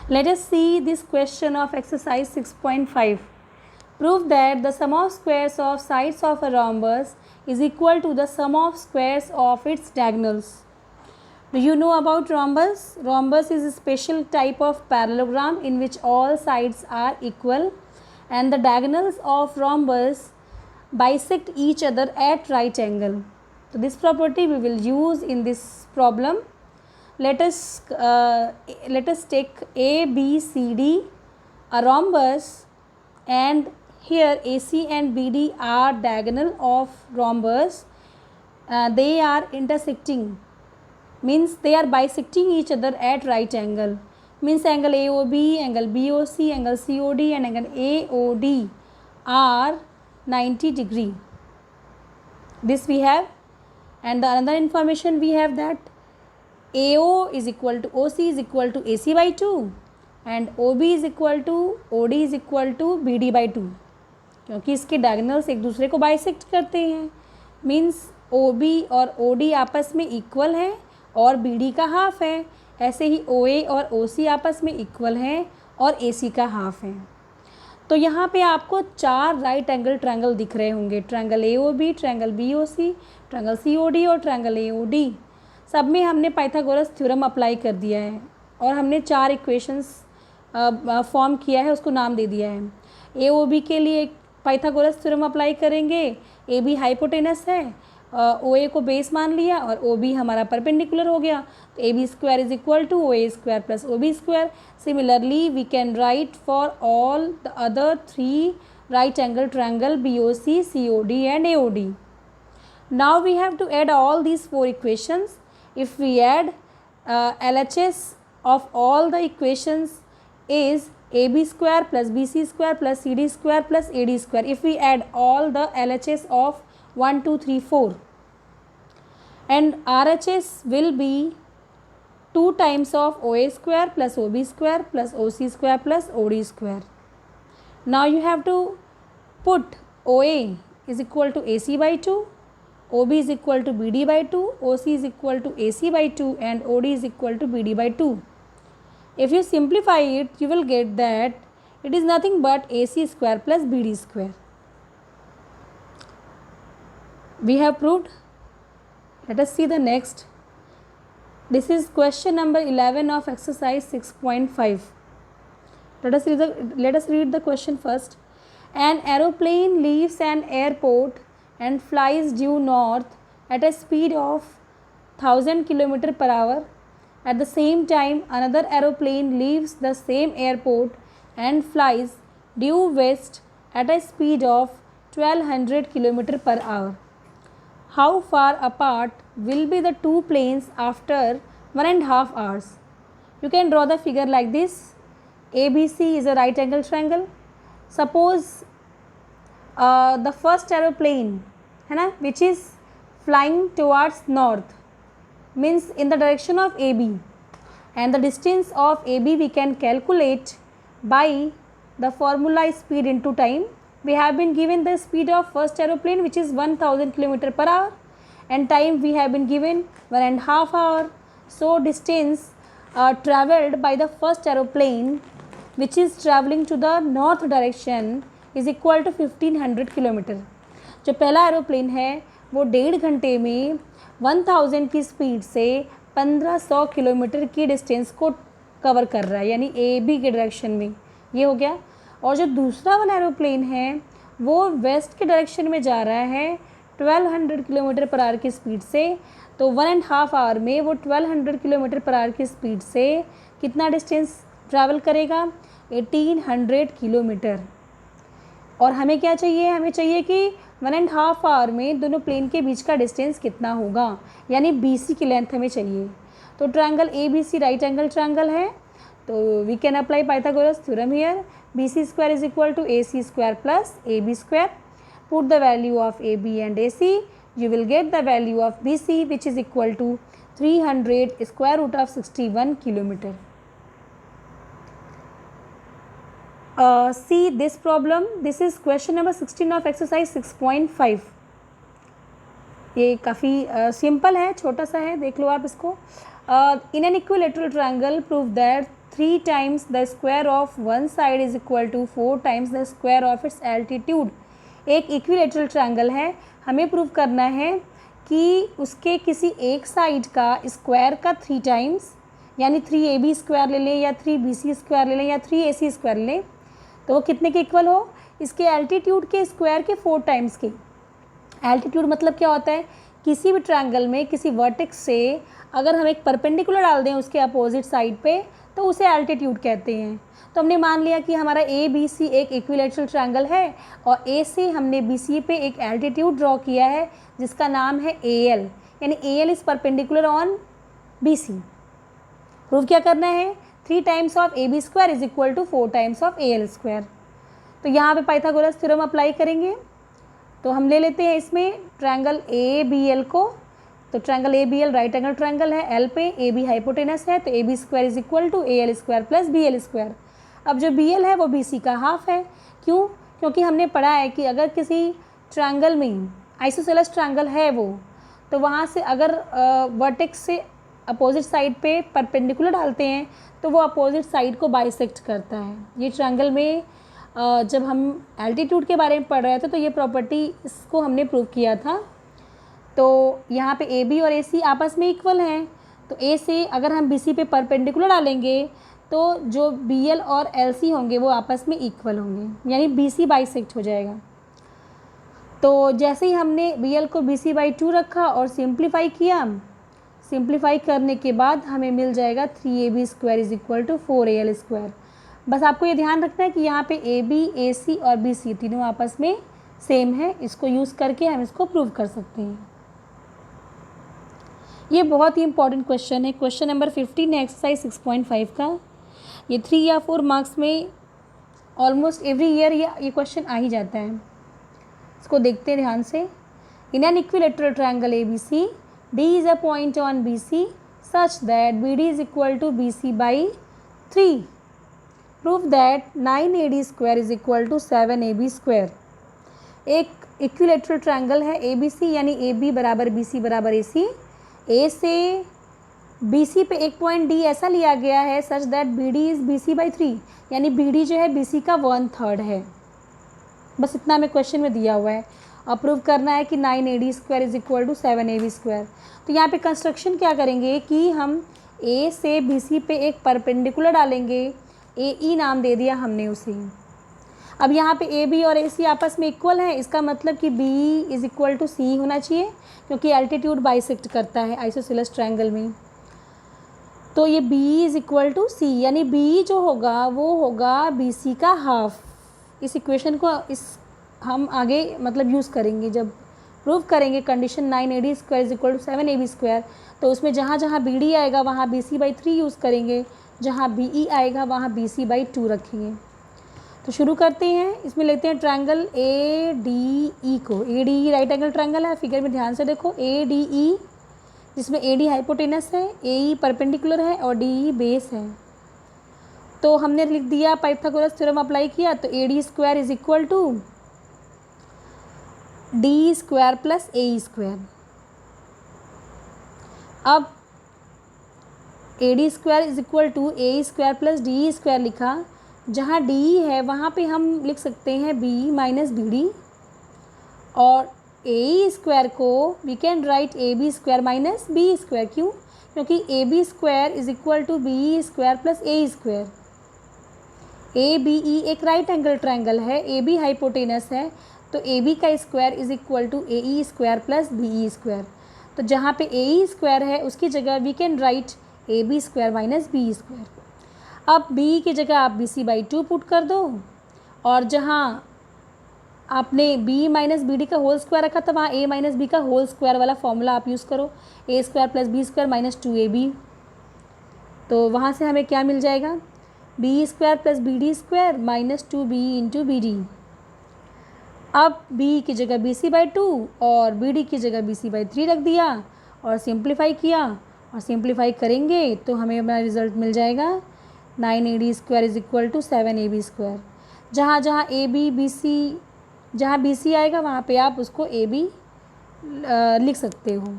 Let us see this question of exercise 6.5. Prove that the sum of squares of sides of a rhombus is equal to the sum of squares of its diagonals. Do you know about rhombus? Rhombus is a special type of parallelogram in which all sides are equal and the diagonals of rhombus bisect each other at right angle. So this property we will use in this problem. Let us take A, B, C, D, a rhombus, and here AC and BD are diagonal of rhombus. They are intersecting, means they are bisecting each other at right angle, means angle AOB, angle BOC, angle COD and angle AOD are 90 degree. This we have, and the another information we have that AO is equal to OC is equal to AC by 2 and OB is equal to OD is equal to BD by 2, क्योंकि इसके diagonals एक दूसरे को bisect करते हैं, means OB और OD आपस में इक्वल हैं और BD का हाफ है, ऐसे ही OA और OC आपस में इक्वल हैं और AC का हाफ है। तो यहाँ पे आपको 4 राइट एंगल ट्रायंगल दिख रहे होंगे, triangle AOB, triangle BOC, triangle COD और ट्रायंगल AOD। सब में हमने पाइथागोरस थ्योरम अप्लाई कर दिया है और हमने 4 इक्वेशंस फॉर्म किया है, उसको नाम दे दिया है। AOB के लिए पाइथागोरस थ्योरम अप्लाई करेंगे, AB हाइपोटेनस है, OA को बेस मान लिया और OB हमारा परपेंडिकुलर हो गया, तो AB square is equal to OA square plus OB square. Similarly we can write for all the other 3 right angle triangle BOC, COD and AOD. Now we have to add all these 4 equations. If we add LHS of all the equations is AB square plus BC square plus CD square plus AD square. If we add all the LHS of 1, 2, 3, 4 and RHS will be 2 times of OA square plus OB square plus OC square plus OD square. Now you have to put OA is equal to AC by 2, OB is equal to BD by 2, OC is equal to AC by 2 and OD is equal to BD by 2. If you simplify it, you will get that it is nothing but AC square plus BD square. We have proved. Let us see the next. This is question number 11 of exercise 6.5. Let us read the question first. An aeroplane leaves an airport and flies due north at a speed of 1000 km per hour. At the same time, another aeroplane leaves the same airport and flies due west at a speed of 1200 km per hour. How far apart will be the 2 planes after 1.5 hours? You can draw the figure like this. ABC is a right angle triangle. Suppose the first aeroplane है ना, which is flying towards north, means in the direction of AB, and the distance of AB we can calculate by the formula speed into time. We have been given the speed of first aeroplane which is 1000 km per hour and time we have been given 1.5 hour. So distance travelled by the first aeroplane which is travelling to the north direction is equal to 1500 km. जो पहला aeroplane है वो 1.5 घंटे में 1000 की speed से 1500 kilometre की distance को कवर कर रहा है, यानी ए बी के डायरेक्शन में, ये हो गया। और जो दूसरा वाला एरोप्लेन है वो वेस्ट के डायरेक्शन में जा रहा है 1200 किलोमीटर पर आवर की स्पीड से, तो 1.5 आवर में वो 1200 किलोमीटर पर आवर की स्पीड से कितना डिस्टेंस ट्रैवल करेगा? 1800 किलोमीटर। और हमें क्या चाहिए? हमें चाहिए कि 1.5 आवर में दोनों प्लेन के बीच का डिस्टेंस कितना होगा, यानी BC की लेंथ हमें चाहिए। तो triangle ABC right angle triangle है, तो we can apply Pythagoras theorem here. BC square is equal to AC square plus AB square. Put the value of AB and AC, you will get the value of BC which is equal to 300 square root of 61 kilometer. See this problem. This is question number 16 of exercise 6.5. ये काफ़ी simple है, छोटा सा है, देख लो आप इसको। इन an equilateral triangle prove that 3 times the square of one side is equal to 4 times the square of its altitude। एक इक्विलेटरल ट्रायंगल है, हमें प्रूव करना है कि उसके किसी एक साइड का स्क्वायर का 3 टाइम्स, यानी 3ab स्क्वायर ले लें या 3bc स्क्वायर ले लें या 3ac स्क्वायर ले लें, तो वो कितने के इक्वल हो, इसके एल्टीट्यूड के स्क्वायर के 4 टाइम्स के। एल्टीट्यूड मतलब क्या होता है, किसी भी ट्रायंगल में किसी वर्टेक्स से अगर हम एक परपेंडिकुलर डाल दें उसके अपोजिट साइड पे तो उसे एल्टीट्यूड कहते हैं। तो हमने मान लिया कि हमारा ए बी सी एक इक्विलेटरल ट्रायंगल है और ए से हमने बी सी पे एक एल्टीट्यूड ड्रॉ किया है जिसका नाम है ए एल, यानी A L is perpendicular on B C. Prove क्या करना है, 3 times of A B square is equal to 4 times of A L square. तो यहाँ पे पाइथागोरस थ्योरम अप्लाई करेंगे। तो हम ले लेते हैं इसमें ट्रायंगल ए बी एल को। तो triangle A B L right angle triangle है, एल पे ए बी हाइपोटेनस है, तो A B square is equal to A L square plus B L square. अब जो बी एल है वो बी सी का हाफ है। क्यों? क्योंकि हमने पढ़ा है कि अगर किसी ट्रायंगल में आइसोसेलेस ट्रायंगल है वो, तो वहाँ से अगर वर्टेक्स से अपोजिट साइड पे परपेंडिकुलर डालते हैं तो वो अपोजिट साइड को बाइसेक्ट करता है। ये ट्रायंगल में जब हम एल्टीट्यूड के बारे में पढ़ रहे थे तो ये प्रॉपर्टी इसको हमने प्रूव किया था। तो यहाँ पे ए बी और ए सी आपस में इक्वल हैं, तो ए से अगर हम बी सी पे परपेंडिकुलर डालेंगे तो जो बी एल और एल सी होंगे वो आपस में इक्वल होंगे, यानी बी सी बाइसेक्ट हो जाएगा। तो जैसे ही हमने बी एल को बी सी बाई 2 रखा और सिंप्लीफाई किया, सिंप्लीफाई करने के बाद हमें मिल जाएगा 3ab square is equal to 4al square. बस आपको ये ध्यान रखना है कि यहाँ पे ए बी ए सी और बी सी तीनों आपस में सेम है, इसको यूज़ करके हम इसको प्रूव कर सकते हैं। ये बहुत ही इंपॉर्टेंट क्वेश्चन है, क्वेश्चन नंबर 15 है एक्सरसाइज 6.5 का। ये 3 या 4 मार्क्स में ऑलमोस्ट एवरी ईयर ये क्वेश्चन आ ही जाता है। इसको देखते हैं ध्यान से। In an equilateral triangle A B C, D is a point on BC such that BD is equal to BC by 3. Prove that 9AD square is equal to 7AB square. एक इक्विलेटरल ट्रायंगल है ABC, यानी AB बराबर BC बराबर AC। A से BC पे एक point D ऐसा लिया गया है such that BD is BC by 3, यानी BD जो है BC का 1/3 है। बस इतना हमें क्वेश्चन में दिया हुआ है। अप्रूव करना है कि 9AD square is equal to 7AB square. तो यहाँ पे कंस्ट्रक्शन क्या करेंगे कि हम A से BC पे एक परपेंडिकुलर डालेंगे, AE नाम दे दिया हमने उसे। अब यहाँ पे AB और AC आपस में इक्वल है, इसका मतलब कि B is equal to C होना चाहिए, क्योंकि एल्टीट्यूड बाइसेक्ट करता है आइसोसेलेस ट्रायंगल में। तो ये B is equal to C, यानी B जो होगा वो होगा BC का हाफ। इस इक्वेशन को हम आगे मतलब यूज़ करेंगे जब प्रूव करेंगे condition 9AD square is equal to 7AB square. तो उसमें जहाँ जहाँ BD आएगा वहाँ BC बाई 3 यूज़ करेंगे, जहाँ BE आएगा वहाँ BC बाई 2 रखेंगे। तो शुरू करते हैं। इसमें लेते हैं ट्रायंगल ADE को। ADE राइट एंगल ट्रायंगल है, फिगर में ध्यान से देखो। ADE जिसमें AD हाइपोटेनस है, AE परपेंडिकुलर है और DE बेस है। तो हमने लिख दिया, पाइथागोरस थ्योरम अप्लाई किया, तो AD square is equal to D square plus A square. अब A D square is equal to A square plus D square लिखा। जहाँ डी है वहाँ पे हम लिख सकते हैं बी माइनस बी डी, और ए स्क्वायर को we can write A B square minus B square. क्यों? क्योंकि A B square is equal to B square plus A square. A B E एक राइट एंगल ट्रायंगल है, ए B hypotenuse है, तो A B का square is equal to A E square plus B E square. तो जहाँ पे A E square है उसकी जगह we can write A B square minus B square. अब बी की जगह आप बी सी बाई 2 पुट कर दो, और जहाँ आपने बी माइनस बी डी का होल स्क्वायर रखा था वहाँ ए माइनस बी का होल स्क्वायर वाला फॉर्मूला आप यूज़ करो, A square plus B square minus 2ab। तो वहाँ से हमें क्या मिल जाएगा, B square plus B D square minus 2b into B D. अब b की जगह बी सी बाई 2 और बी डी की जगह बी सी बाई 3 रख दिया और सिंप्लीफाई किया, और सिंप्लीफाई करेंगे तो हमें अपना रिज़ल्ट मिल जाएगा 9AD square is equal to 7AB square. जहाँ जहाँ ए बी बी सी, जहाँ बी सी आएगा वहाँ पे आप उसको ए बी लिख सकते हो।